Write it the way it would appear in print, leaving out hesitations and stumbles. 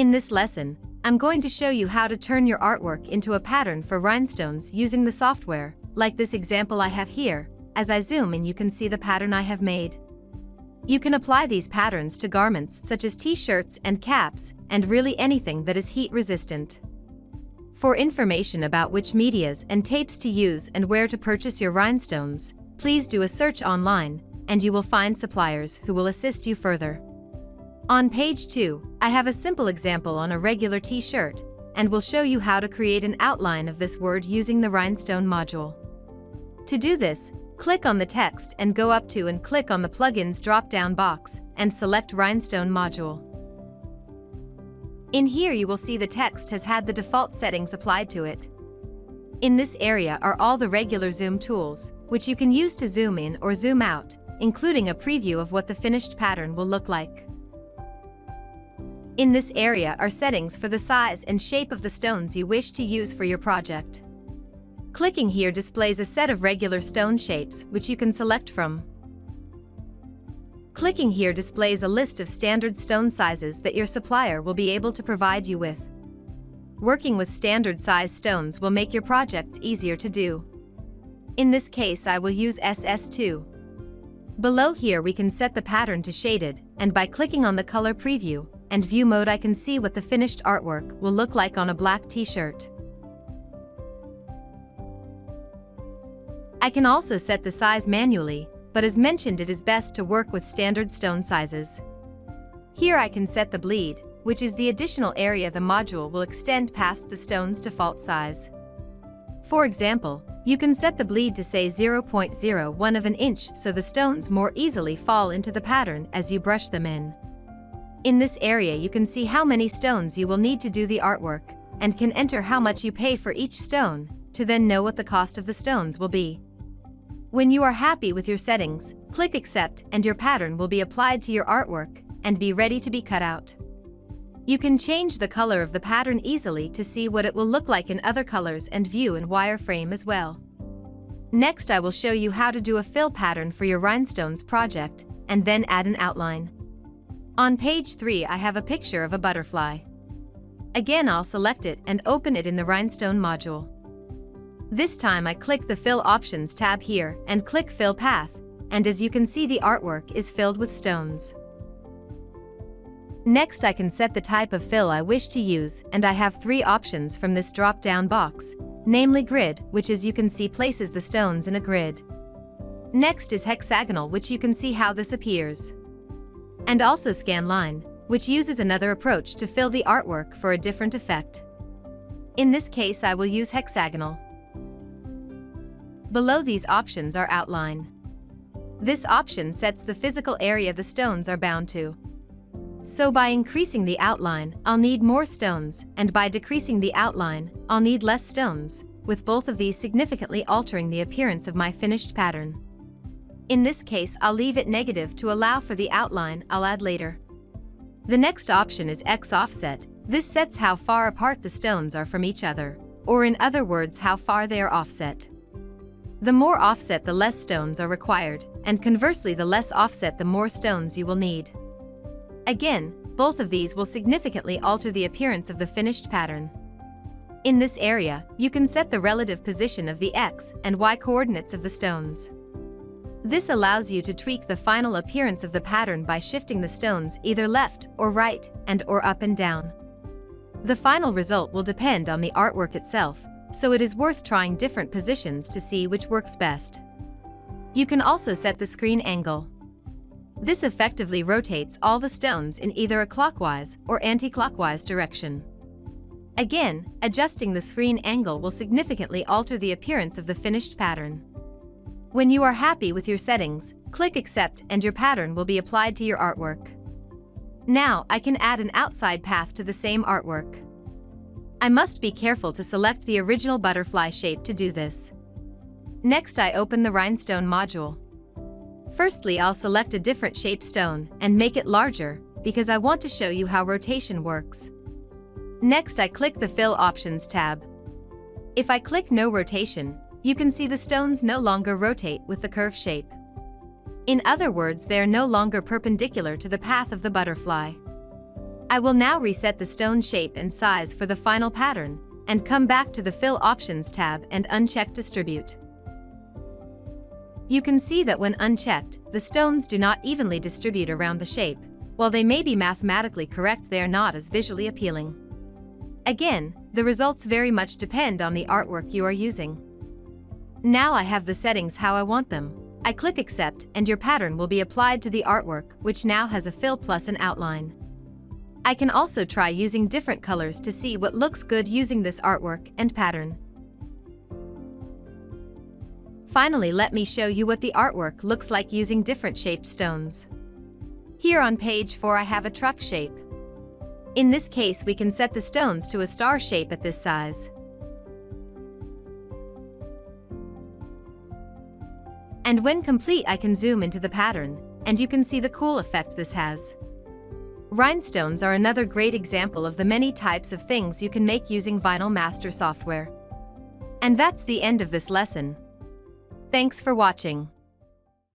In this lesson, I'm going to show you how to turn your artwork into a pattern for rhinestones using the software, like this example I have here. As I zoom in, you can see the pattern I have made. You can apply these patterns to garments such as t-shirts and caps, and really anything that is heat resistant. For information about which medias and tapes to use and where to purchase your rhinestones, please do a search online, and you will find suppliers who will assist you further. On page 2, I have a simple example on a regular t-shirt, and will show you how to create an outline of this word using the Rhinestone module. To do this, click on the text and go up to and click on the Plugins drop-down box, and select Rhinestone Module. In here you will see the text has had the default settings applied to it. In this area are all the regular zoom tools, which you can use to zoom in or zoom out, including a preview of what the finished pattern will look like. In this area are settings for the size and shape of the stones you wish to use for your project. Clicking here displays a set of regular stone shapes which you can select from. Clicking here displays a list of standard stone sizes that your supplier will be able to provide you with. Working with standard size stones will make your projects easier to do. In this case, I will use SS2. Below here we can set the pattern to shaded, and by clicking on the color preview and view mode I can see what the finished artwork will look like on a black t-shirt. I can also set the size manually, but as mentioned, it is best to work with standard stone sizes. Here I can set the bleed, which is the additional area the module will extend past the stone's default size. For example, you can set the bleed to say 0.01 of an inch so the stones more easily fall into the pattern as you brush them in. In this area you can see how many stones you will need to do the artwork, and can enter how much you pay for each stone, to then know what the cost of the stones will be. When you are happy with your settings, click Accept and your pattern will be applied to your artwork and be ready to be cut out. You can change the color of the pattern easily to see what it will look like in other colors and view in wireframe as well. Next I will show you how to do a fill pattern for your rhinestones project and then add an outline. On page 3 I have a picture of a butterfly. Again I'll select it and open it in the Rhinestone module. This time I click the Fill Options tab here and click Fill Path, and as you can see the artwork is filled with stones. Next I can set the type of fill I wish to use, and I have 3 options from this drop-down box, namely Grid, which as you can see places the stones in a grid. Next is Hexagonal, which you can see how this appears. And also Scanline, which uses another approach to fill the artwork for a different effect. In this case I will use Hexagonal. Below these options are Outline. This option sets the physical area the stones are bound to. So by increasing the outline, I'll need more stones, and by decreasing the outline, I'll need less stones, with both of these significantly altering the appearance of my finished pattern. In this case, I'll leave it negative to allow for the outline I'll add later. The next option is X Offset. This sets how far apart the stones are from each other, or in other words, how far they are offset. The more offset the less stones are required, and conversely the less offset the more stones you will need. Again, both of these will significantly alter the appearance of the finished pattern. In this area, you can set the relative position of the X and Y coordinates of the stones. This allows you to tweak the final appearance of the pattern by shifting the stones either left or right and/or up and down. The final result will depend on the artwork itself, so it is worth trying different positions to see which works best. You can also set the screen angle. This effectively rotates all the stones in either a clockwise or anti-clockwise direction. Again, adjusting the screen angle will significantly alter the appearance of the finished pattern. When you are happy with your settings, click Accept and your pattern will be applied to your artwork. Now I can add an outside path to the same artwork. I must be careful to select the original butterfly shape to do this. Next I open the Rhinestone module. Firstly I'll select a different shape stone and make it larger, because I want to show you how rotation works. Next I click the Fill Options tab. If I click No Rotation, you can see the stones no longer rotate with the curve shape. In other words, they are no longer perpendicular to the path of the butterfly. I will now reset the stone shape and size for the final pattern, and come back to the Fill Options tab and uncheck Distribute. You can see that when unchecked, the stones do not evenly distribute around the shape. While they may be mathematically correct, they are not as visually appealing. Again, the results very much depend on the artwork you are using. Now I have the settings how I want them. I click Accept and your pattern will be applied to the artwork, which now has a fill plus an outline. I can also try using different colors to see what looks good using this artwork and pattern. Finally, let me show you what the artwork looks like using different shaped stones. Here on page 4 I have a truck shape. In this case we can set the stones to a star shape at this size. And when complete I can zoom into the pattern, and you can see the cool effect this has. Rhinestones are another great example of the many types of things you can make using VinylMaster software. And that's the end of this lesson. Thanks for watching.